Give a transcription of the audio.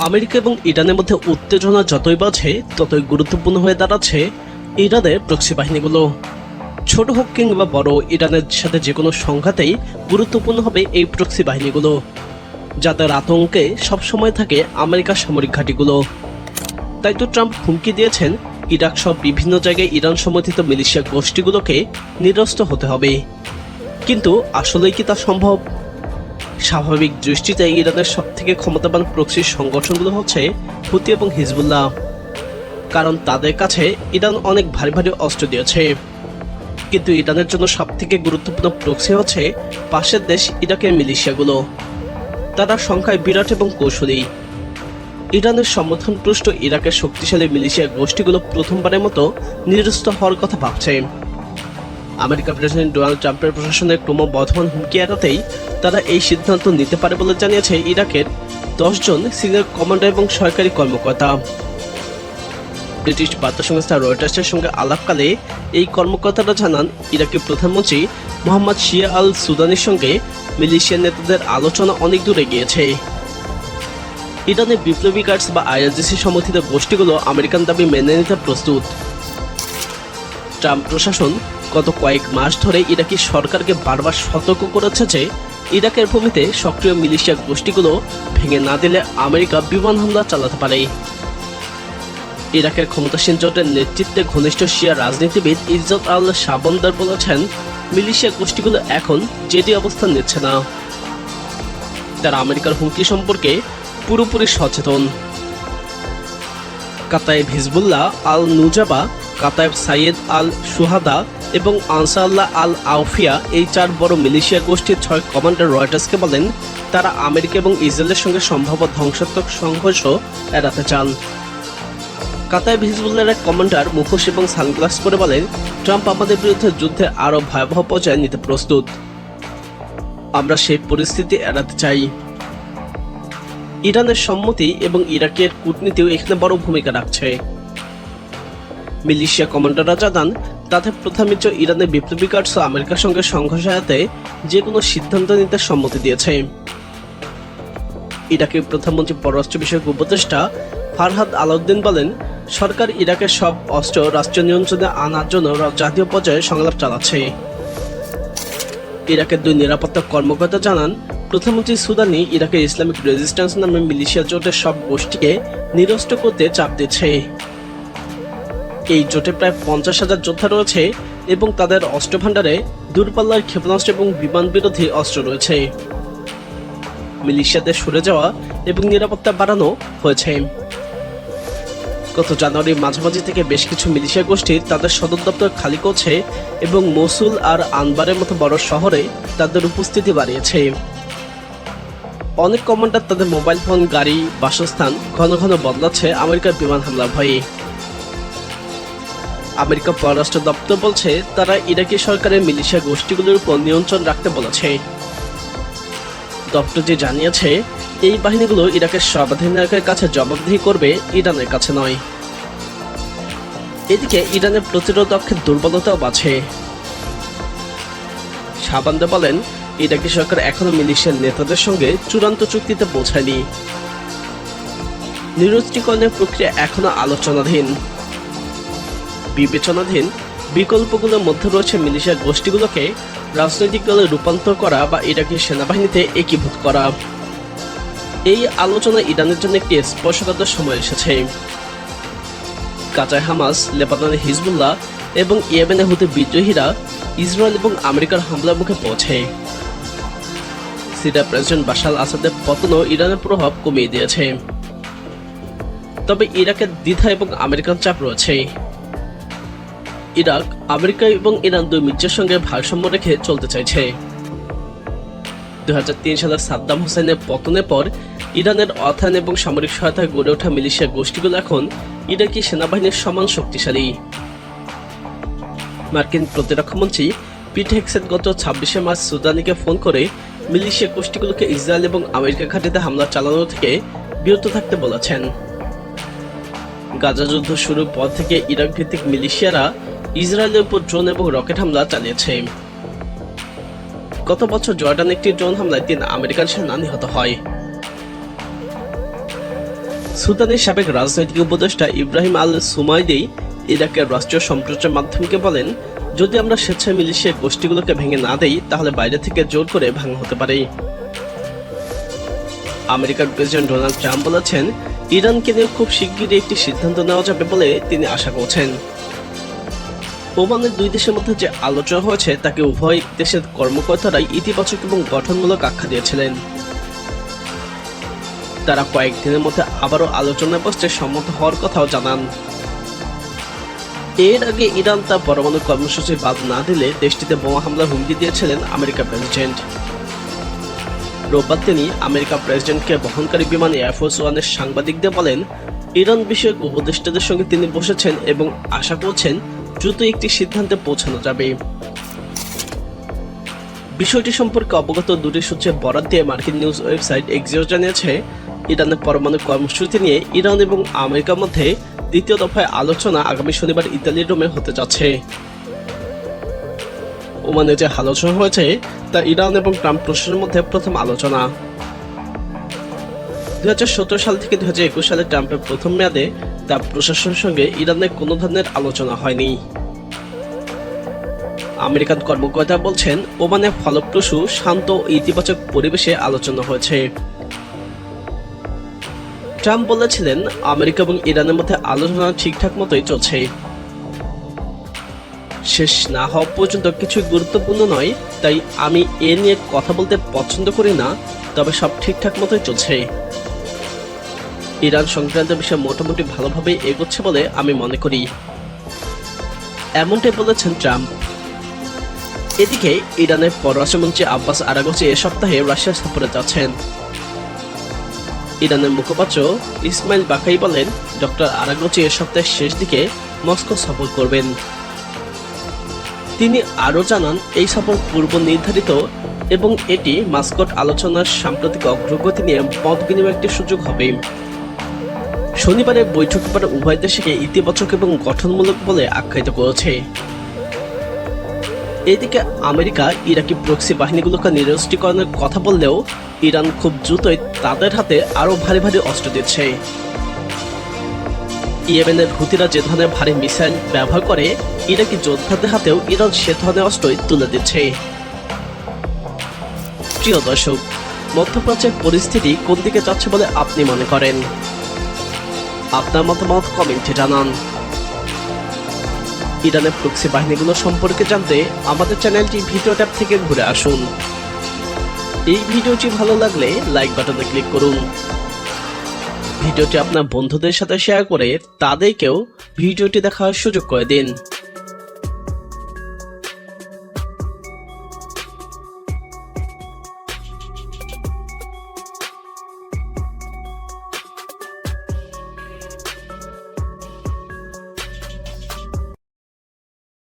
America এবং ইরানের মধ্যে উত্তেজনা যতই বাড়ছে ততই গুরুত্বপূর্ণ হয়ে দাঁড়াচ্ছে ইরানের প্রক্সি বাহিনীগুলো। ছোট হোক কিংবা বড়, ইরানের সাথে যে কোনো সংঘাতেই গুরুত্বপূর্ণ হবে এই প্রক্সি বাহিনীগুলো, যাদের আতঙ্কে সবসময় থাকে আমেরিকার সামরিক ঘাঁটিগুলো। তাই তো ট্রাম্প হুমকি দিয়েছেন ইরাক সহ বিভিন্ন জায়গায় ইরান সমর্থিত মিলিশিয়া গোষ্ঠীগুলোকে নিরস্ত্র হতে হবে। কিন্তু আসলেই কি তা সম্ভব? স্বাভাবিক দৃষ্টিতে ইরানের সবথেকে ক্ষমতাবান প্রক্সি সংগঠনগুলো হচ্ছে হুতি এবং হিজবুল্লাহ, কারণ তাদের কাছে ইরান অনেক ভারী ভারী অস্ত্র দিয়েছে। কিন্তু ইরানের জন্য সবথেকে গুরুত্বপূর্ণ প্রক্সি হচ্ছে পাশের দেশ ইরাকের মিলিশিয়াগুলো। তারা সংখ্যায় বিরাট এবং কৌশলী। ইরানের সমর্থনপুষ্ট ইরাকের শক্তিশালী মিলিশিয়া গোষ্ঠীগুলো প্রথমবারের মতো নিরস্ত্র হওয়ার কথা ভাবছে। আমেরিকার প্রেসিডেন্ট ডোনাল্ড ট্রাম্পের প্রশাসনের ক্রমবর্ধমান হুমকি এড়াতেই তারা এই সিদ্ধান্ত নিতে পারে বলে জানিয়েছে ইরাকের 10 জন সিনিয়র কমান্ডার এবং সরকারি কর্মকর্তা। ব্রিটিশ বার্তা সংস্থা রয়টার্সের সঙ্গে আলাপকালে এই কর্মকর্তারা জানান, ইরাকি প্রধানমন্ত্রী মোহাম্মদ শিয়া আল সুদানির সঙ্গে মিলিশিয়া নেতাদের আলোচনা অনেক দূরে গিয়েছে। ইরানের বিপ্লবী গার্ডস বা আইআরজিসি সমর্থিত গোষ্ঠীগুলো আমেরিকান দাবি মেনে নিতে প্রস্তুত। ট্রাম্প প্রশাসন গত কয়েক মাস ধরে ইরাকি সরকারকে বারবার সতর্ক করেছে যে ইরাকের ভূমিতে সক্রিয় মিলিশিয়া গোষ্ঠীগুলো ভেঙে না দিলে আমেরিকা বিমান হামলা চালাতে পারে। ইরাকের ক্ষমতাসীন জোটের নেতৃত্বে ঘনিষ্ঠ শিয়া রাজনীতিবিদ ইজ্জত আল শাবন্দার বলেছেন, মিলিশিয়া গোষ্ঠীগুলো এখন জেদি অবস্থান নিচ্ছে না। তারা আমেরিকার হুমকি সম্পর্কে পুরোপুরি সচেতন। কাতায়েব হিজবুল্লাহ আল নুজাবা, কাতায়েব সাইয়েদ আল সুহাদা এবং আনসারুল্লাহ আল আউফিয়া, এই 4 বড় মিলিশিয়া গোষ্ঠীর 6 কমান্ডার রয়টার্সকে বলেন তারা আমেরিকা এবং ইসরায়েলের সঙ্গে সম্ভাব্য ধ্বংসাত্মক সংঘর্ষ এড়াতে চান। কাতায়েব হিজবুল্লাহর এক কমান্ডার মুখোশ এবং সানগ্লাস পরে বলেন, ট্রাম্প আমাদের বিরুদ্ধে যুদ্ধে আরও ভয়াবহ পর্যায়ে নিতে প্রস্তুত। আমরা সেই পরিস্থিতি এড়াতে চাই। ইরানের সম্মতি এবং ইরাকের কূটনীতিও এখানে বড় ভূমিকা রাখছে। মিলিশিয়া কমান্ডাররা জানান, তাদের প্রাথমিক ইরানের বিপ্লবী গার্ডস আমেরিকার সঙ্গে সংঘর্ষ এড়াতে যে কোনো সিদ্ধান্ত নিতে সম্মতি দিয়েছে। ইরাকের প্রধানমন্ত্রী পররাষ্ট্র বিষয়ক উপদেষ্টা ফারহাদ আলাউদ্দিন বলেন, সরকার ইরাকের সব অস্ত্র রাষ্ট্রীয় নিয়ন্ত্রণে আনার জন্য জাতীয় পর্যায়ে সংলাপ চালাচ্ছে। ইরাকের 2 নিরাপত্তা কর্মকর্তা জানান, প্রধানমন্ত্রী সুদানি ইরাকের ইসলামিক রেজিস্ট্যান্স নামে মিলিশিয়া জোটের সব গোষ্ঠীকে নিরস্ত্র করতে চাপ দিচ্ছে। এই জোটে প্রায় 50,000 যোদ্ধা রয়েছে এবং তাদের অস্ত্র ভাণ্ডারে দূরপাল্লার ক্ষেপণাস্ত্র এবং বিমান বিরোধী অস্ত্র রয়েছে। মিলিশিয়াদের সরে যাওয়া এবং নিরাপত্তা বাড়ানো হয়েছে। গত জানুয়ারির মাঝামাঝি থেকে বেশ কিছু মিলিশিয়া গোষ্ঠী তাদের সদর দপ্তর খালি করছে এবং মসুল আর আনবারের মতো বড় শহরে তাদের উপস্থিতি বাড়িয়েছে। অনেক কমান্ডার তাদের মোবাইল ফোন, গাড়ি, বাসস্থান ঘন ঘন বদলাচ্ছে আমেরিকার বিমান হামলার ভয়ে। আমেরিকা পররাষ্ট্র দপ্তর বলছে, তারা ইরাকি সরকারের মিলিশিয়া গোষ্ঠীগুলোর উপর নিয়ন্ত্রণ রাখতে বলেছে। দপ্তর যে জানিয়েছে, এই বাহিনীগুলো ইরাকের সর্বাধিনায়কের কাছে জবাবদিহি করবে, ইরানের কাছে নয়। এদিকে ইরানের প্রতিরোধ অক্ষের দুর্বলতাও বাড়ছে। শাবান্দা বলেন, ইরাকি সরকার এখনো মিলিশিয়ার নেতাদের সঙ্গে চূড়ান্ত চুক্তিতে পৌঁছায়নি। নিরস্ত্রীকরণের প্রক্রিয়া এখনো আলোচনাধীন। বিবেচনাধীন বিকল্পগুলোর মধ্যে রয়েছে মিলিশিয়া গোষ্ঠীগুলোকে রাজনৈতিক দলে রূপান্তর করা বা ইরাকি সেনাবাহিনীতে একীভূত করা। এই আলোচনা ইরানের জন্য একটি স্পর্শকাতর সময় এসেছে। গাজায় হামাস, লেবাননে হিজবুল্লাহ এবং ইয়েমেনে হুতি বিদ্রোহীরা ইসরায়েল এবং আমেরিকার হামলার মুখে পৌঁছে। সিরিয়ার প্রেসিডেন্ট বাশার আল আসাদের পতনও ইরানের প্রভাব কমিয়ে দিয়েছে। তবে ইরাকের দ্বিধা এবং আমেরিকান চাপ রয়েছে। ইরাক আমেরিকা এবং ইরান 2 মিত্রের সঙ্গে ভারসাম্য রেখে চলতে চাইছে। 2003 সালে সাদ্দাম হোসেনের পতনের পর ইরানের অর্থায়ন এবং সামরিক সহায়তায় গড়ে ওঠা মিলিশিয়া গোষ্ঠীগুলো এখন ইরাকি সেনাবাহিনীর সমান শক্তিশালী। মার্কিন প্রতিরক্ষামন্ত্রী পিট হেগসেট গত 26শে মার্চ সুদানিকে ফোন করে মিলিশিয়া গোষ্ঠীগুলোকে ইসরায়েল এবং আমেরিকা ঘাঁটিতে হামলা চালানো থেকে বিরত থাকতে বলেছেন। গাজা যুদ্ধ শুরুর পর থেকে ইরাক ভিত্তিক মিলিশিয়ারা ইসরায়েলের উপর ড্রোন এবং রকেট হামলা চালিয়েছে। গত বছর জর্ডান একটি ড্রোন হামলায় 3 আমেরিকান সেনা নিহত হয়। সুদানের সাবেক রাজনৈতিক উপদেষ্টা ইব্রাহিম আল সুমাইদি ইরাকের রাষ্ট্রীয় সম্প্রচার মাধ্যমকে বলেন, যদি আমরা স্বেচ্ছায় মিলিশিয়া গোষ্ঠীগুলোকে ভেঙে না দেই তাহলে বাইরে থেকে জোর করে ভাঙা হতে পারে। আমেরিকার প্রেসিডেন্ট ডোনাল্ড ট্রাম্প বলেছেন, ইরানকে নিয়ে খুব শিগগিরই একটি সিদ্ধান্ত নেওয়া যাবে বলে তিনি আশা করছেন। ওমানের দুই দেশের মধ্যে যে আলোচনা হয়েছে তাকে উভয় দেশের কর্মকর্তারাই ইতিবাচক এবং গঠনমূলক আখ্যা দিয়েছিলেন। তারা কয়েকদিনের মধ্যে আবারও আলোচনায় বসতে সম্মত হওয়ার কথাও জানান। এর আগে ইরান তার পরমাণু কর্মসূচি বাদ না দিলে দেশটিতে বোমা হামলার হুমকি দিয়েছিলেন আমেরিকার প্রেসিডেন্ট। রোববার তিনি আমেরিকার প্রেসিডেন্টকে বহনকারী বিমান এয়ারফোর্স ওয়ানের সাংবাদিকদের বলেন, ইরান বিষয়ক উপদেষ্টাদের সঙ্গে তিনি বসেছেন এবং আশা করছেন দ্রুত একটি সিদ্ধান্তে পৌঁছানো যাবে। বিষয়টি সম্পর্কে অবগত দুটি সূত্রে বরাত দিয়ে মার্কিন নিউজ ওয়েবসাইট এক্সিওস জানিয়েছে, ইরানের পরমাণু কর্মসূচি নিয়ে ইরান এবং আমেরিকার মধ্যে দ্বিতীয় দফায় আলোচনা আগামী শনিবার ইতালির রোমে হতে যাচ্ছে। ওমানে যে আলোচনা হয়েছে তা ইরান এবং ট্রাম্প প্রশাসনের মধ্যে প্রথম আলোচনা। 2017 সাল থেকে 2021 সালে ট্রাম্পের প্রথম মেয়াদে তার প্রশাসনের সঙ্গে ইরানের কোনো ধরনের আলোচনা হয়নি। আমেরিকান কর্মকর্তা বলছেন, ওমানে ফলপ্রসূ, শান্ত ও ইতিবাচক পরিবেশে আলোচনা হয়েছে। ট্রাম্প বলেছিলেন, আমেরিকা এবং ইরানের মধ্যে আলোচনা ঠিকঠাক মতোই চলছে। শেষ না হওয়া পর্যন্ত কিছু গুরুত্বপূর্ণ নয়, তাই আমি এ নিয়ে কথা বলতে পছন্দ করি না, তবে সব ঠিকঠাক মতোই চলছে। ইরান সংক্রান্ত বিষয় মোটামুটি ভালোভাবে এগোচ্ছে বলে আমি মনে করি, এমনটাই বলেছেন ট্রাম্প। এদিকে ইরানের পররাষ্ট্রমন্ত্রী আব্বাস আরাগচি এ সপ্তাহে রাশিয়া সফরে যাচ্ছেন। ইরানের মুখপাত্র ইসমাইল বাকাই বলেন, ডক্টর আরাগচি এ সপ্তাহের শেষ দিকে মস্কো সফর করবেন। তিনি আরও জানান, এই সফর পূর্ব নির্ধারিত এবং এটি মাস্কট আলোচনার সাম্প্রতিক অগ্রগতি নিয়ে মত বিনিময়ের একটি সুযোগ হবে। শনিবারের বৈঠকের পরে উভয় দেশকে ইতিবাচক এবং গঠনমূলক বলে আখ্যায়িত করেছে। এদিকে আমেরিকা ইরাকি প্রক্সি বাহিনীগুলোকে নিরস্ত্রীকরণের কথা বললেও ইরান খুব দ্রুতই তাদের হাতে আরও ভারী ভারী অস্ত্র দিচ্ছে। ইয়েমেনের হুতিরা যে ধরনের ভারী মিসাইল ব্যবহার করে, ইরাকি যোদ্ধাদের হাতেও ইরান সে ধরনের অস্ত্রই তুলে দিচ্ছে। প্রিয় দর্শক, মধ্যপ্রাচ্যের পরিস্থিতি কোন দিকে যাচ্ছে বলে আপনি মনে করেন? আপনার মতামত কমেন্টে জানান। ইরানের প্রক্সি বাহিনীগুলো সম্পর্কে জানতে আমাদের চ্যানেলটি ভিডিও ট্যাব থেকে ঘুরে আসুন। এই ভিডিওটি ভালো লাগলে লাইক বাটনে ক্লিক করুন। ভিডিওটি আপনার বন্ধুদের সাথে শেয়ার করে তাদেরকেও ভিডিওটি দেখার সুযোগ করে দিন।